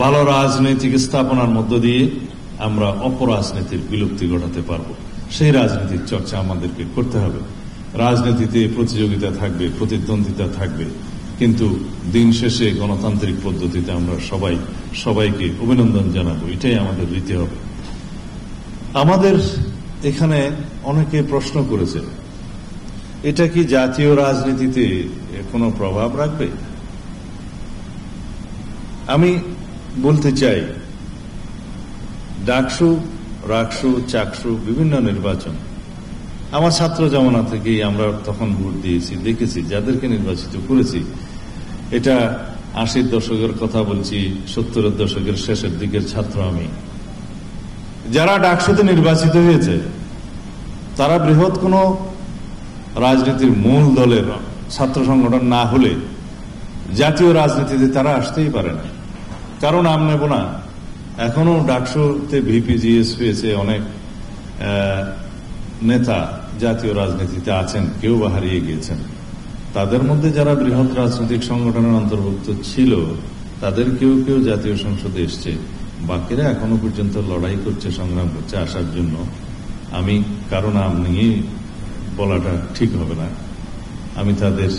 ভালো রাজনৈতিক স্থাপনার মধ্য দিয়ে আমরা অপরাজনীতির বিলুপ্তি ঘটাতে পারব। সেই রাজনীতির চর্চা আমাদেরকে করতে হবে। রাজনীতিতে প্রতিযোগিতা থাকবে, প্রতিদ্বন্দ্বিতা থাকবে, কিন্তু দিন শেষে গণতান্ত্রিক পদ্ধতিতে আমরা সবাইকে অভিনন্দন জানাবো, এটাই আমাদের রীতি হবে। আমাদের এখানে অনেকে প্রশ্ন করেছে, এটা কি জাতীয় রাজনীতিতে কোনো প্রভাব রাখবে? আমি বলতে চাই, ডাকসু, রাকসু, চাকসু বিভিন্ন নির্বাচন আমার ছাত্র জমানা থেকেই আমরা তখন ভোট দিয়েছি, দেখেছি যাদেরকে নির্বাচিত করেছি। এটা 80-র দশকের কথা বলছি, 70-এর দশকের শেষের দিকের ছাত্র আমি। যারা ডাকসুতে নির্বাচিত হয়েছে তারা বৃহৎ কোনো রাজনীতির মূল দলের ছাত্র সংগঠন না হলে জাতীয় রাজনীতিতে তারা আসতেই পারে না। কারণ আমি নেব না, এখনো ডাকসুতে ভিপিজিএস হয়েছে, অনেক নেতা জাতীয় রাজনীতিতে আছেন, কেউ বা হারিয়ে গিয়েছেন। তাদের মধ্যে যারা বৃহৎ রাজনৈতিক সংগঠনের অন্তর্ভুক্ত ছিল তাদের কেউ কেউ জাতীয় সংসদে এসছে, বাকিরা এখনো পর্যন্ত লড়াই করছে, সংগ্রাম করছে আসার জন্য। আমি কারো নাম নিয়ে বলাটা ঠিক হবে না, আমি তাদের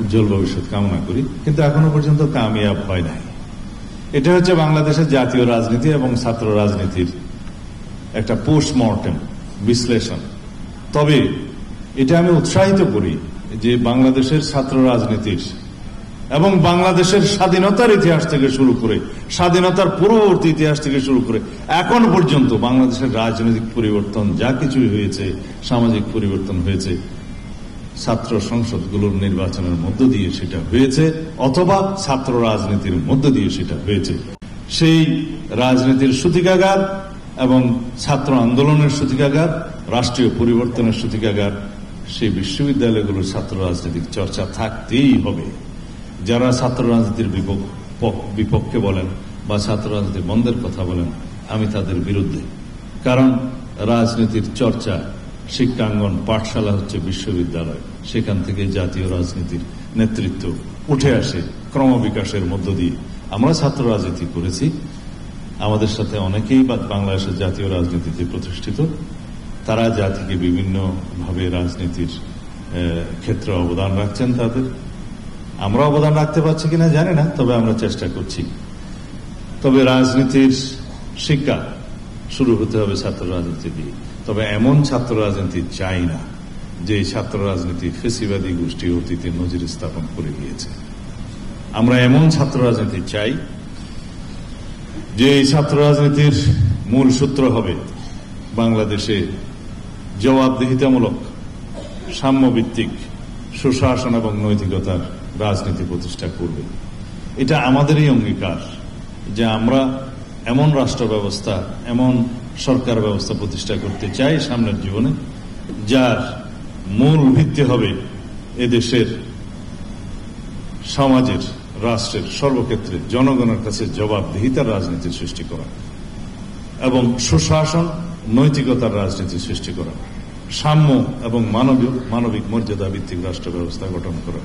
উজ্জ্বল ভবিষ্যৎ কামনা করি, কিন্তু এখনো পর্যন্ত কামিয়াব হয় নাই। এটা হচ্ছে বাংলাদেশের জাতীয় রাজনীতি এবং ছাত্র রাজনীতির একটা পোস্টমর্টেম বিশ্লেষণ। তবে এটা আমি উৎসাহিত করি যে বাংলাদেশের ছাত্র রাজনীতির এবং বাংলাদেশের স্বাধীনতার ইতিহাস থেকে শুরু করে, স্বাধীনতার পূর্ববর্তী ইতিহাস থেকে শুরু করে এখন পর্যন্ত বাংলাদেশের রাজনৈতিক পরিবর্তন যা কিছুই হয়েছে, সামাজিক পরিবর্তন হয়েছে, ছাত্র সংসদগুলোর নির্বাচনের মধ্য দিয়ে সেটা হয়েছে, অথবা ছাত্র রাজনীতির মধ্য দিয়ে সেটা হয়েছে। সেই রাজনীতির সূতিকাগার এবং ছাত্র আন্দোলনের সূতিকাগার, রাষ্ট্রীয় পরিবর্তনের সূতিকাগার, সেই বিশ্ববিদ্যালয়গুলোর ছাত্র রাজনীতিক চর্চা থাকতেই হবে। যারা ছাত্র রাজনীতির বিপক্ষে বলেন বা ছাত্র রাজনীতি বন্ধের কথা বলেন, আমি তাদের বিরুদ্ধে। কারণ রাজনীতির চর্চা, শিক্ষাঙ্গন, পাঠশালা হচ্ছে বিশ্ববিদ্যালয়, সেখান থেকে জাতীয় রাজনীতির নেতৃত্ব উঠে আসে ক্রমবিকাশের মধ্য দিয়ে। আমরা ছাত্র রাজনীতি করেছি, আমাদের সাথে অনেকেই বাংলাদেশের জাতীয় রাজনীতিতে প্রতিষ্ঠিত, তারা জাতিকে বিভিন্নভাবে রাজনীতির ক্ষেত্রে অবদান রাখছেন। তাদের আমরা অবদান রাখতে পারছি কিনা জানি না, তবে আমরা চেষ্টা করছি। তবে রাজনীতির শিক্ষা শুরু হতে হবে ছাত্র রাজনীতি দিয়ে। তবে এমন ছাত্র রাজনীতি চাই না যে ছাত্র রাজনীতি ফেসিবাদী গোষ্ঠী অতীতে নজির স্থাপন করে গিয়েছে। আমরা এমন ছাত্র রাজনীতি চাই যে এই ছাত্র রাজনীতির মূল সূত্র হবে বাংলাদেশে জবাবদিহিতামূলক, সাম্যভিত্তিক, সুশাসন এবং নৈতিকতার রাজনীতি প্রতিষ্ঠা করবে। এটা আমাদেরই অঙ্গীকার যে আমরা এমন রাষ্ট্র ব্যবস্থা, এমন সরকার ব্যবস্থা প্রতিষ্ঠা করতে চাই সামনের জীবনে, যার মূল ভিত্তি হবে এদেশের সমাজের, রাষ্ট্রের সর্বক্ষেত্রে জনগণের কাছে জবাবদিহিতার রাজনীতি সৃষ্টি করা এবং সুশাসন, নৈতিকতার রাজনীতি সৃষ্টি করা, সাম্য এবং মানবিক মর্যাদা ভিত্তিক রাষ্ট্র ব্যবস্থা গঠন করা।